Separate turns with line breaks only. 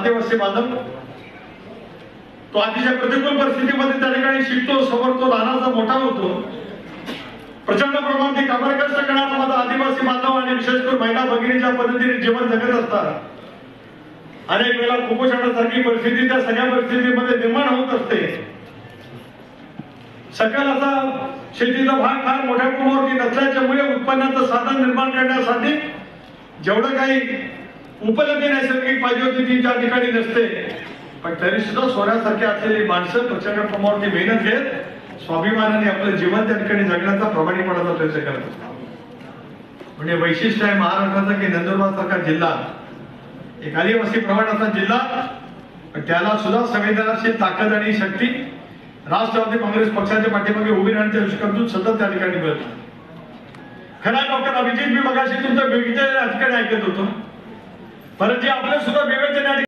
आदिवासी बांधव तो अतिशय प्रतिकूल परिस्थितीमध्ये त्या ठिकाणी शिकतो, समोरतो, लहानाचा मोठा होतो. प्रचंड प्रमाणात कामाला कष्ट करणारा माझा आदिवासी बांधव आणि विशेष करून महिला भगिनीच्या पद्धतीने जीवन जगत असतात. अनेक वेळा कुपोषणासारखी परिस्थिती त्या सगळ्या परिस्थितीमध्ये निर्माण होत असते. सकल असा शेतीचा भाग फार मोठ्या प्रमाणावरती नसल्याच्यामुळे उत्पन्नाचं साधन निर्माण करण्यासाठी जेवढं काही उपलब्धी नैसर्गिक पाहिजे होती ती त्या ठिकाणी नसते. पण तरी सुद्धा सोन्यासारखी असलेली माणसं प्रचंड प्रमाणावरती मेहनत घेत स्वाभिमानाने आपलं जीवन त्या ठिकाणी जगण्याचा प्रामाणिकपणाचा प्रयत्न करत असतात. म्हणजे वैशिष्ट्य आहे महाराष्ट्राचं की नंदुरबार सारखा जिल्हा एक आदिवासी प्रमाणाचा जिल्हा, पण त्याला सुद्धा संवेदनशील ताकद आणि शक्ती राष्ट्रवादी काँग्रेस पक्षाच्या पाठीमागे उभी राहण्याच्या दृष्टिकोनातून सतत त्या ठिकाणी मिळत. खरा डॉक्टर अभिजित मी मगाशी तुमचं विवेचन या ठिकाणी ऐकत होतो, परंतु आपलं सुद्धा विवेचन